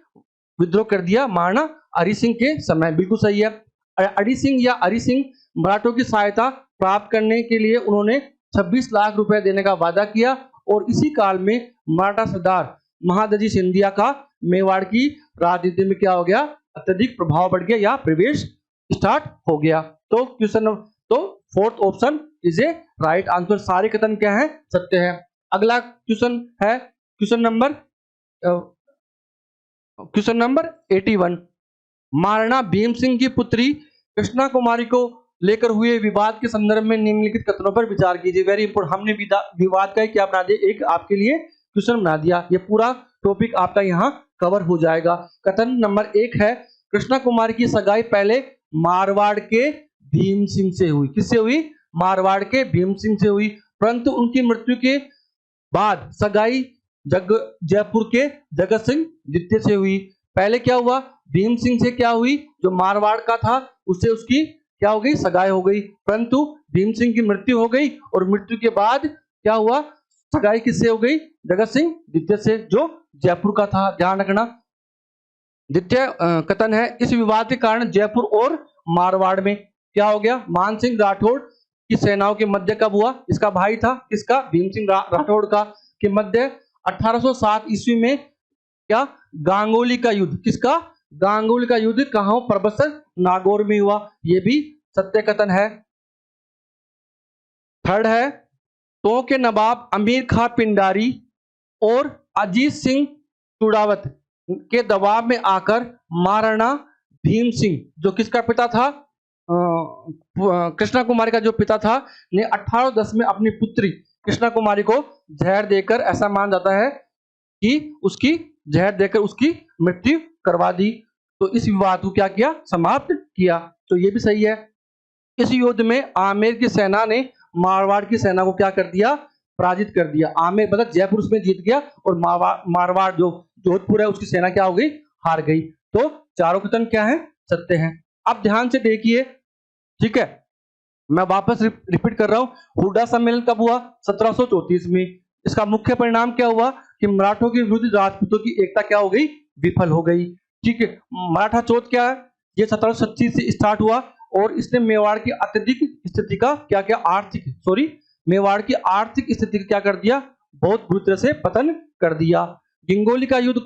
विद्रोह कर दिया महाराणा हरि सिंह के समय, बिल्कुल सही है। अड़ी सिंह या हरि सिंह मराठों की सहायता प्राप्त करने के लिए उन्होंने 26 लाख रुपए देने का वादा किया, और इसी काल में मराठा सरदार महादजी सिंधिया का मेवाड़ की राजनीति में क्या हो गया, अत्यधिक प्रभाव बढ़ गया या प्रवेश स्टार्ट हो गया। तो क्वेश्चन, तो fourth option is a right answer, सारे कथन क्या है, सत्य है। अगला क्वेश्चन है क्वेश्चन नंबर 81। महाराणा भीम सिंह की पुत्री कृष्णा कुमारी को लेकर हुए विवाद के संदर्भ में निम्नलिखित कथनों पर विचार कीजिए, वेरी इंपोर्टेंट। हमने विवाद का क्या बना दिया, एक आपके लिए क्वेश्चन बना दिया, ये पूरा टॉपिक आपका यहाँ कवर हो जाएगा। कथन नंबर 1 है, कृष्णा कुमारी की सगाई पहले मारवाड़ के भीम सिंह से हुई, किससे हुई, मारवाड़ के भीम सिंह से हुई, परंतु उनकी मृत्यु के बाद सगाई जयपुर के जगत सिंह द्वितीय से हुई। पहले क्या हुआ, भीम सिंह से क्या हुई, जो मारवाड़ का था, उससे उसकी क्या हो गई, सगाई हो गई, परंतु भीम सिंह की मृत्यु हो गई, और मृत्यु के बाद क्या हुआ, सगाई किससे हो गई, जगत सिंह द्वितीय से, जो जयपुर का था, ध्यान रखना। द्वितीय कथन है, इस विवाद के कारण जयपुर और मारवाड़ में क्या हो गया, मानसिंह राठौड़ की सेनाओं के मध्य कब हुआ, इसका भाई था किसका, भीम सिंह राठौड़ का, के मध्य 1807 ईस्वी में क्या, गांगुली का युद्ध, किसका, गांगुली का युद्ध कहां हुआ, परबसर नागौर में हुआ, ये भी सत्य कथन है। थर्ड है, तो के नवाब अमीर खां पिंडारी और अजीत सिंह चुड़ावत के दबाव में आकर महाराणा भीम सिंह, जो किसका पिता था, कृष्णा कुमारी का जो पिता था, ने 1810 में अपनी पुत्री कृष्णा कुमारी को जहर देकर, ऐसा मान जाता है कि उसकी जहर देकर उसकी मृत्यु करवा दी। तो इस विवाद को क्या किया, समाप्त किया। तो ये भी सही है। इस युद्ध में आमेर की सेना ने मारवाड़ की सेना को क्या कर दिया, पराजित कर दिया। आमेर मतलब जयपुर उसमें जीत गया और मारवाड़ जो जोधपुर है उसकी सेना क्या हो गई, हार गई। तो चारों कथन क्या है, सत्य हैं। अब ध्यान से देखिए, ठीक है, मैं वापस रिपीट कर रहा हूं। हुड्डा सम्मेलन कब हुआ, 1734 में। इसका मुख्य परिणाम क्या हुआ कि मराठों के विरुद्ध राजपूतों की एकता क्या हो गई, विफल हो गई। ठीक है, मराठा चौथ क्या है, ये 1736 से स्टार्ट हुआ और इसने मेवाड़ की अत्यधिक स्थिति का क्या क्या मेवाड़ की आर्थिक स्थिति क्या कर दिया, बहुत बुरी तरह से पतन कर दिया। गिंगोली का युद्ध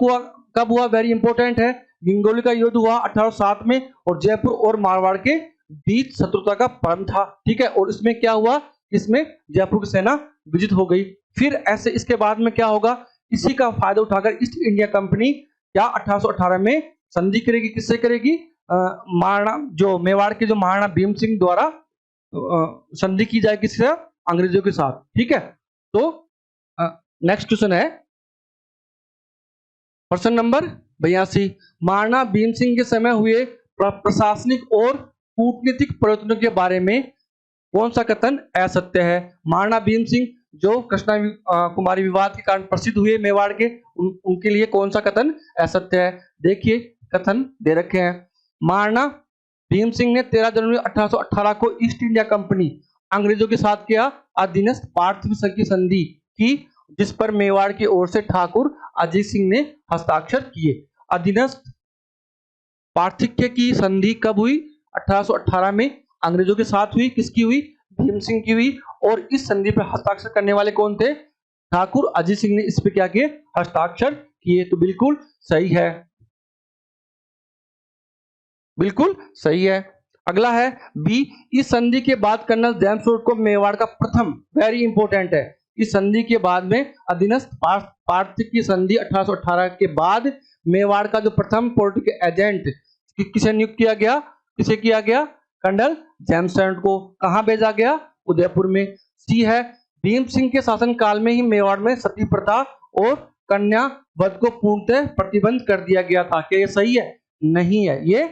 कब हुआ, वेरी इंपॉर्टेंट है। गिंगोली का युद्ध हुआ 1807 में और जयपुर और मारवाड़ के बीच शत्रुता का प्रारंभ था। ठीक है, और इसमें क्या हुआ, इसमें जयपुर की सेना विजित हो गई। फिर ऐसे इसके बाद में क्या होगा, इसी का फायदा उठाकर ईस्ट इंडिया कंपनी क्या 1818 में संधि करेगी, किससे करेगी, महाराणा जो मेवाड़ के जो महाराणा भीम सिंह द्वारा संधि की जाए, किससे, अंग्रेजों के साथ। ठीक है, तो नेक्स्ट क्वेश्चन है प्रश्न नंबर 82। महाराणा भीम सिंह के समय हुए प्रशासनिक और कूटनीतिक परिवर्तनों के बारे में कौन सा कथन असत्य है। महाराणा भीम सिंह जो कृष्णा कुमारी विवाद के कारण प्रसिद्ध हुए मेवाड़ के, उनके लिए कौन सा कथन असत्य है। देखिए कथन दे रखे हैं। महाराणा भीम सिंह ने 13 जनवरी 1818 को ईस्ट इंडिया कंपनी अंग्रेजों के साथ किया अधीनस्थ पार्थिव की संधि की, जिस पर मेवाड़ की ओर से ठाकुर अजीत सिंह ने हस्ताक्षर किए। अधीनस्थ पार्थिव की संधि कब हुई, 1818 में अंग्रेजों के साथ हुई, किसकी हुई, भीम सिंह की हुई। और इस संधि पर हस्ताक्षर करने वाले कौन थे, ठाकुर अजीत सिंह ने इस पे क्या किए, हस्ताक्षर किए। तो बिल्कुल सही है, बिल्कुल सही है। अगला है बी, इस संधि के बाद कर्नल जेम्स रोड को मेवाड़ का प्रथम, वेरी इंपॉर्टेंट है, इस संधि के बाद में अधीनस्थ पार्थिव की संधि 1818 के बाद मेवाड़ का जो प्रथम पॉलिटिकल एजेंट किसे नियुक्त किया गया, किसे किया गया, कर्नल जेम्स रोड को। कहां भेजा गया, उदयपुर में। सी है, भीम सिंह के शासन काल में ही मेवाड़ में सती प्रथा और कन्या वध को पूर्णतः प्रतिबंध कर दिया गया था। क्या ये सही है, नहीं है, ये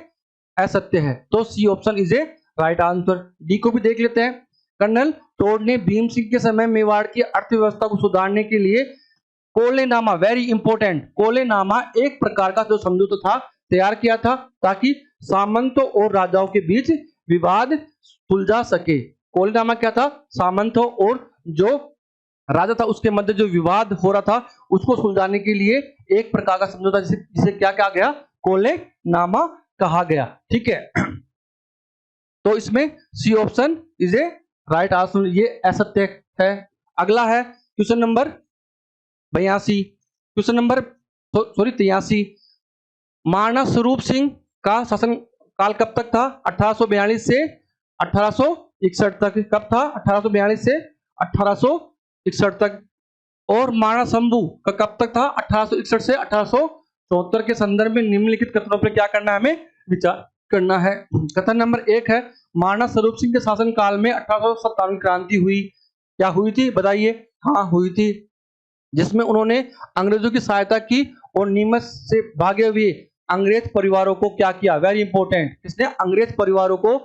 असत्य है। तो C option is a right answer. D को भी देख लेते हैं। कर्नल टोड ने भीम सिंह के समय मेवाड़ की अर्थव्यवस्था को सुधारने के लिए कोलेनामा, वेरी इंपॉर्टेंट, कोलेनामा एक प्रकार का जो समझौता था तैयार किया था, ताकि सामंतों और राजाओं के बीच विवाद सुलझा सके। कोलेनामा क्या था, सामंतों और जो राजा था उसके मध्य जो विवाद हो रहा था उसको सुलझाने के लिए एक प्रकार का समझौता, जिसे क्या कहा गया, कोलेनामा कहा गया। ठीक है, तो इसमें C option is a right answer, ये असत्य है। अगला है question number 82, question number 83। Maharana Swaroop Singh का शासन काल कब तक था, 1842 से 1861 तक। कब था, 1842 से 1861 तक। और महाराणा शंभू का कब तक था, 1861 से 1874 के संदर्भ में निम्नलिखित कथनों पर क्या करना है, हमें विचार करना है। कथन नंबर 1 है, महाराणा स्वरूप सिंह के शासन काल में 1857 क्रांति हुई। क्या हुई थी, बताइए। हाँ हुई थी, जिसमें उन्होंने अंग्रेजों की सहायता की और नीमच से भागे हुए अंग्रेज परिवारों को क्या किया, वेरी इंपॉर्टेंट, इसने अंग्रेज परिवारों को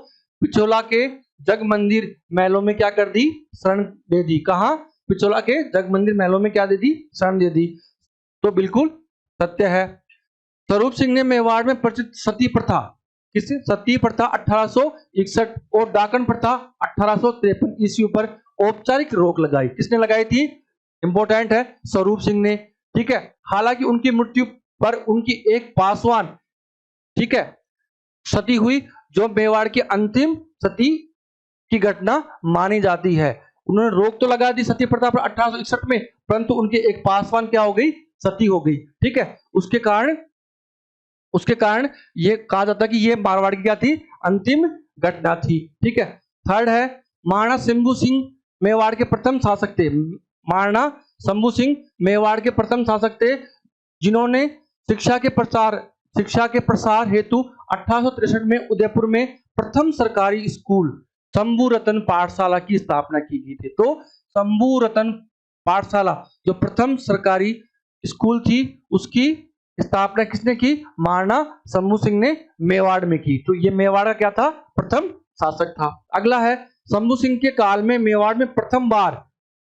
पिछोला के जग मंदिर महलों में क्या कर दी, शरण दे दी। कहा, पिछोला के जग मंदिर महलों में क्या दे दी, शरण दे दी। तो बिल्कुल सत्य है। स्वरूप सिंह ने मेवाड़ में प्रचलित सती प्रथा, किससे, सती प्रथा 1861 और डाकन प्रथा 1853 ईस्वी पर औपचारिक रोक लगाई। किसने लगाई थी, इंपॉर्टेंट है, स्वरूप सिंह ने। ठीक है, हालांकि उनकी मृत्यु पर उनकी एक पासवान ठीक है, सती हुई, जो मेवाड़ की अंतिम सती की घटना मानी जाती है। उन्होंने रोक तो लगा दी सती प्रथा पर 1861 में, परंतु उनके एक पासवान क्या हो गई, सती हो गई। ठीक है, उसके कारण ये कहा जाता है कि ये मारवाड़ की क्या थी, अंतिम घटना थी। ठीक है, थर्ड है महाराणा शंभू सिंह मेवाड़ के प्रथम शासक थे। महाराणा शंभू सिंह मेवाड़ के प्रथम शासक थे, जिन्होंने शिक्षा के प्रसार हेतु 1863 में उदयपुर में प्रथम सरकारी स्कूल शंभू रतन पाठशाला की स्थापना की गई थी। तो शंभू रतन पाठशाला जो प्रथम सरकारी स्कूल थी, उसकी स्थापना किसने की, महाराणा शंभू सिंह ने मेवाड़ में की। तो ये मेवाड़ का क्या था, प्रथम शासक था। अगला है शंभू सिंह के काल में मेवाड़ में प्रथम बार,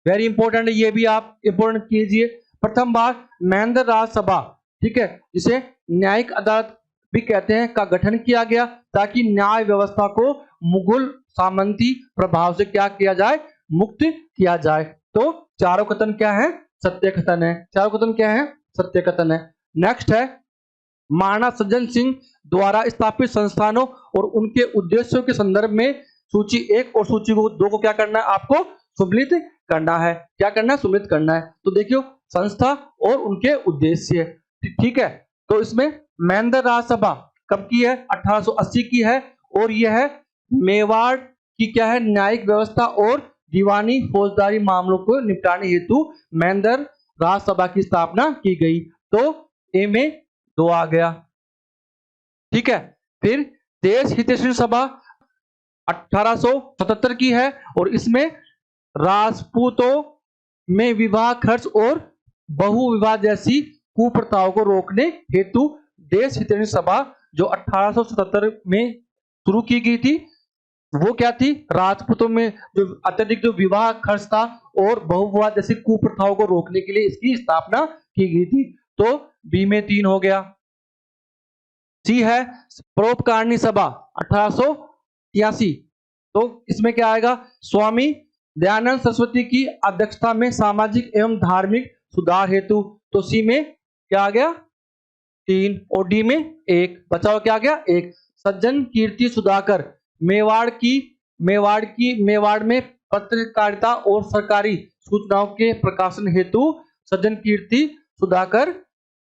वेरी इंपॉर्टेंट है, ये भी आप इंपॉर्टेंट कीजिए, प्रथम बार महेंद्र राज सभा, ठीक है, जिसे न्यायिक अदालत भी कहते हैं, का गठन किया गया, ताकि न्याय व्यवस्था को मुगल सामंती प्रभाव से क्या किया जाए, मुक्त किया जाए। तो चारों कथन क्या है, सत्य कथन है। चारों कथन क्या है, सत्य कथन है। नेक्स्ट है महाराणा सज्जन सिंह द्वारा स्थापित संस्थानों और उनके उद्देश्यों के संदर्भ में सूची 1 और सूची 2 को क्या करना है, आपको सम्मिलित करना है। क्या करना है, सम्मिलित करना है। तो देखियो संस्था और उनके उद्देश्य, ठीक है। तो इसमें महेंद्र राज सभा कब की है, 1880 की है, और यह है मेवाड़ की क्या है, न्यायिक व्यवस्था और दीवानी फौजदारी मामलों को निपटाने हेतु महेंद्र राज सभा की स्थापना की गई। तो ए में 2 आ गया, ठीक है। फिर देश हितैषी सभा 1877 की है, और इसमें राजपूतों में विवाह खर्च और बहु विवाह जैसी कुप्रथाओं को रोकने हेतु देश हितैषी सभा जो 1877 में शुरू की गई थी, वो क्या थी, राजपूतों में जो अत्यधिक जो विवाह खर्च था और बहुविवाह जैसी कुप्रथाओं को रोकने के लिए इसकी स्थापना की गई थी। तो बी में 3 हो गया। सी है परोपकारिणी सभा 1883, तो इसमें क्या आएगा, स्वामी दयानंद सरस्वती की अध्यक्षता में सामाजिक एवं धार्मिक सुधार हेतु। तो सी में क्या आ गया, 3, और डी में 1 बचा हुआ क्या आ गया, 1। सज्जन कीर्ति सुधाकर मेवाड़ में पत्रकारिता और सरकारी सूचनाओं के प्रकाशन हेतु सज्जन कीर्ति सुधाकर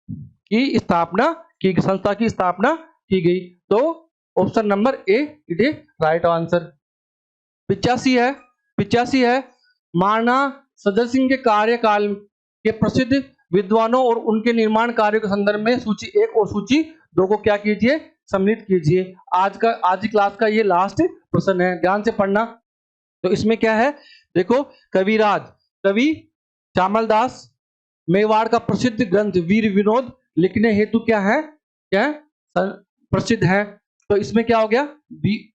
की स्थापना की, संस्था की स्थापना की गई। तो option number A it is right answer. 85 है महाराणा सज्जन सिंह के कार्यकाल के प्रसिद्ध विद्वानों और उनके निर्माण कार्यों के संदर्भ में सूची 1 और सूची 2 को क्या कीजिए, सम्मिलित कीजिए। आज की क्लास का ये लास्ट प्रश्न है, ध्यान से पढ़ना। तो इसमें क्या है, देखो, कवि चामलदास मेवाड़ का प्रसिद्ध ग्रंथ वीर विनोद लिखने हेतु क्या है, प्रसिद्ध है। तो इसमें क्या हो गया, बी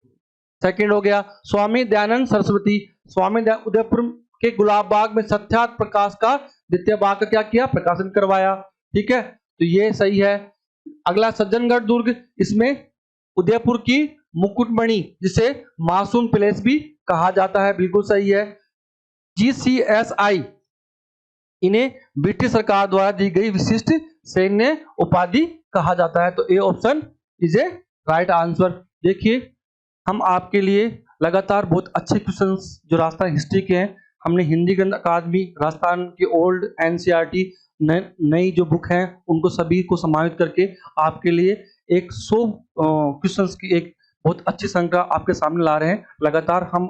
सेकंड हो गया। स्वामी दयानंद सरस्वती उदयपुर के गुलाब बाग में सत्यार्थ प्रकाश का द्वितीय भाग का क्या किया, प्रकाशन करवाया। ठीक है, तो ये सही है। अगला सज्जनगढ़ दुर्ग, इसमें उदयपुर की मुकुटमणि जिसे मासूम पैलेस भी कहा जाता है, बिल्कुल सही है। GCSI इन्हें ब्रिटिश सरकार द्वारा दी गई विशिष्ट सैन्य उपाधि कहा जाता है। तो A option is a right answer. देखिए, हम आपके लिए लगातार बहुत अच्छे क्वेश्चंस जो राजस्थान हिस्ट्री के हैं, हमने हिंदी ग्रंथ अकादमी, राजस्थान की ओल्ड NCERT नई जो बुक हैं, उनको सभी को समाहित करके आपके लिए 100 क्वेश्चंस की एक बहुत अच्छी संख्या आपके सामने ला रहे हैं। लगातार हम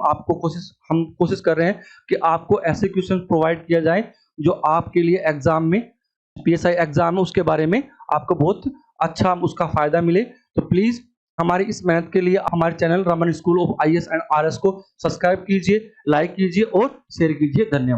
कोशिश कर रहे हैं कि आपको ऐसे क्वेश्चन प्रोवाइड किया जाए जो आपके लिए एग्जाम में, PSI एग्जाम में, उसके बारे में आपको बहुत अच्छा उसका फायदा मिले। तो प्लीज हमारी इस मेहनत के लिए हमारे channel Raman school of IAS and RS को सब्सक्राइब कीजिए, लाइक कीजिए और शेयर कीजिए। धन्यवाद।